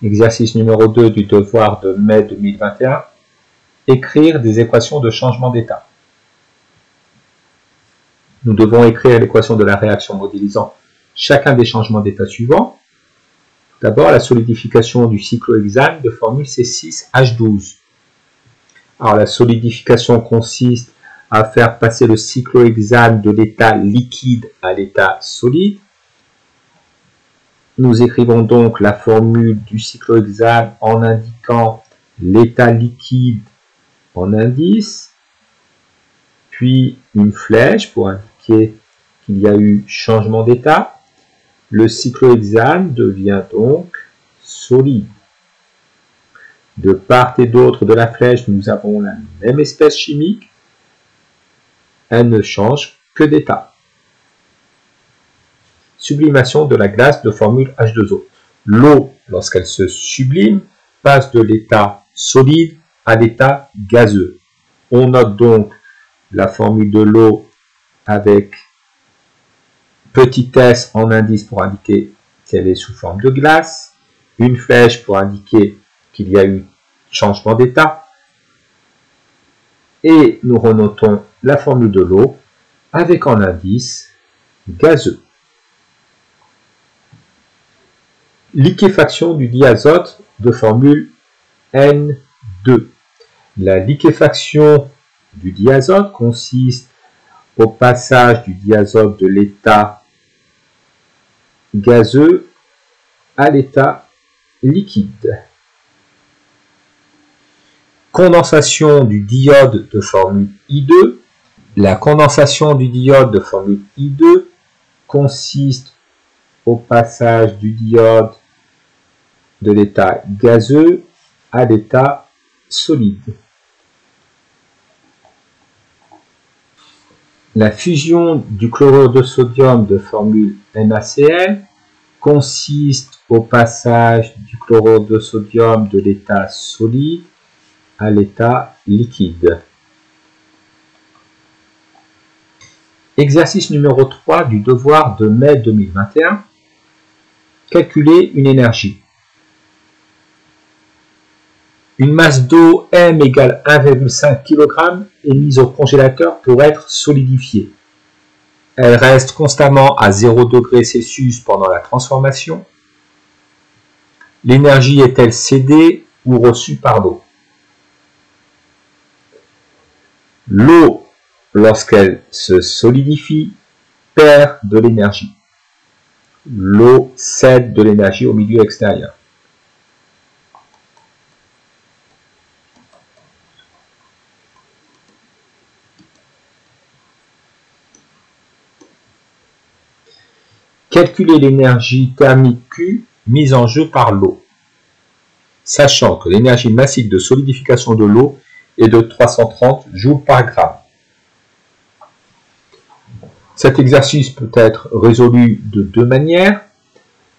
Exercice numéro 2 du devoir de mai 2021. Écrire des équations de changement d'état. Nous devons écrire l'équation de la réaction modélisant chacun des changements d'état suivants. D'abord, la solidification du cyclohexane de formule C6H12. Alors, la solidification consiste à faire passer le cyclohexane de l'état liquide à l'état solide. Nous écrivons donc la formule du cyclohexane en indiquant l'état liquide en indice, puis une flèche pour indiquer qu'il y a eu changement d'état. Le cyclohexane devient donc solide. De part et d'autre de la flèche, nous avons la même espèce chimique. Elle ne change que d'état. Sublimation de la glace de formule H2O. L'eau, lorsqu'elle se sublime, passe de l'état solide à l'état gazeux. On note donc la formule de l'eau avec petit s en indice pour indiquer qu'elle est sous forme de glace, une flèche pour indiquer qu'il y a eu changement d'état, et nous renotons la formule de l'eau avec en indice gazeux. Liquéfaction du diazote de formule N2. La liquéfaction du diazote consiste au passage du diazote de l'état gazeux à l'état liquide. Condensation du diode de formule I2. La condensation du diode de formule I2 consiste au passage du diode de l'état gazeux à l'état solide. La fusion du chlorure de sodium de formule NaCl consiste au passage du chlorure de sodium de l'état solide à l'état liquide. Exercice numéro 3 du devoir de mai 2021. Calculer une énergie. Une masse d'eau M égale 1,5 kg est mise au congélateur pour être solidifiée. Elle reste constamment à 0 degré Celsius pendant la transformation. L'énergie est-elle cédée ou reçue par l'eau? L'eau, lorsqu'elle se solidifie, perd de l'énergie. L'eau cède de l'énergie au milieu extérieur. Calculer l'énergie thermique Q mise en jeu par l'eau, sachant que l'énergie massique de solidification de l'eau est de 330 joules par gramme. Cet exercice peut être résolu de deux manières.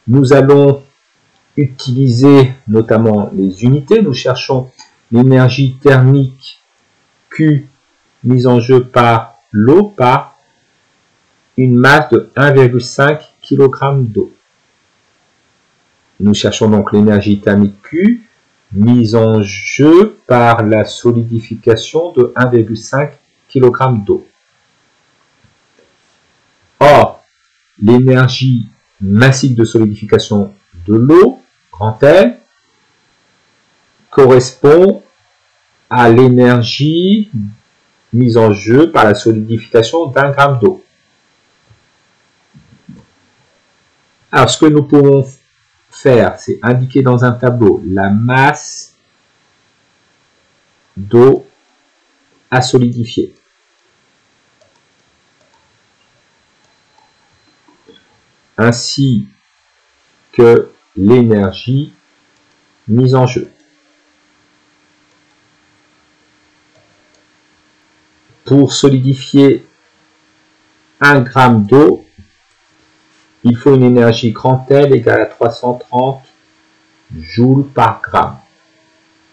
Nous allons utiliser notamment les unités. Nous cherchons l'énergie thermique Q mise en jeu par l'eau par une masse de 1,5 kg d'eau. Nous cherchons donc l'énergie thermique Q mise en jeu par la solidification de 1,5 kg d'eau. Or, l'énergie massique de solidification de l'eau, grand L, correspond à l'énergie mise en jeu par la solidification d'1 gramme d'eau. Alors, ce que nous pouvons faire, c'est indiquer dans un tableau la masse d'eau à solidifier. Ainsi que l'énergie mise en jeu. Pour solidifier 1 gramme d'eau, il faut une énergie grand L égale à 330 joules par gramme.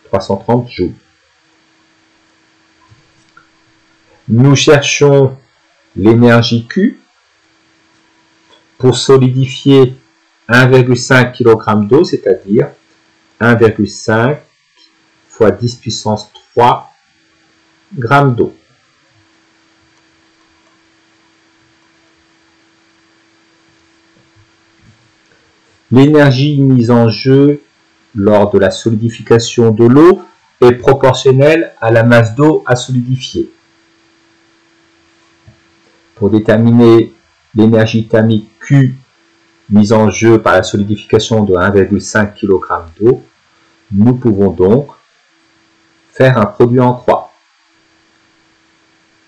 330 joules. Nous cherchons l'énergie Q pour solidifier 1,5 kg d'eau, c'est-à-dire 1,5 fois 10 puissance 3 grammes d'eau. L'énergie mise en jeu lors de la solidification de l'eau est proportionnelle à la masse d'eau à solidifier. Pour déterminer l'énergie thermique Q mise en jeu par la solidification de 1,5 kg d'eau, nous pouvons donc faire un produit en croix.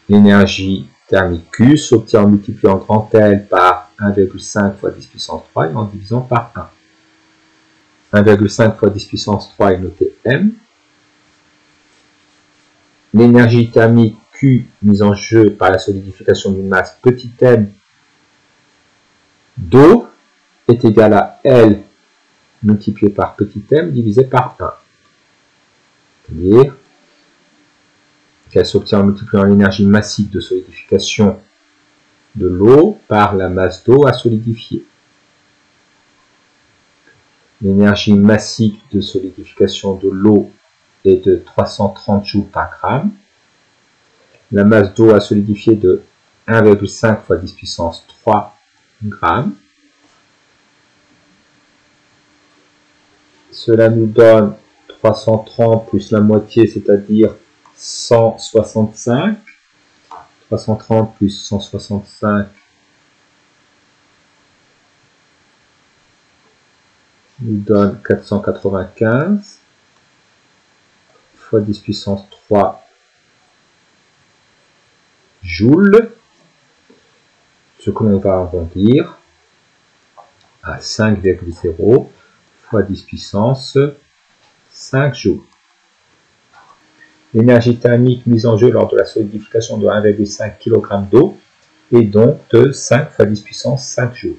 L'énergie thermique Q s'obtient en multipliant grand L par 1,5 fois 10 puissance 3 et en divisant par 1. 1,5 fois 10 puissance 3 est noté M. L'énergie thermique Q mise en jeu par la solidification d'une masse petit m d'eau est égale à L multiplié par petit m divisé par 1. C'est-à-dire qu'elle s'obtient en multipliant l'énergie massique de solidification de l'eau par la masse d'eau à solidifier. L'énergie massique de solidification de l'eau est de 330 joules par gramme. La masse d'eau à solidifier de 1,5 fois 10 puissance 3 grammes. Cela nous donne 330 plus la moitié, c'est-à-dire 165. 330 plus 165 nous donne 495 fois 10 puissance 3 joules, ce que l'on va arrondir à 5,0 fois 10 puissance 5 joules. L'énergie thermique mise en jeu lors de la solidification de 1,5 kg d'eau est donc de 5 fois 10 puissance 5 joules.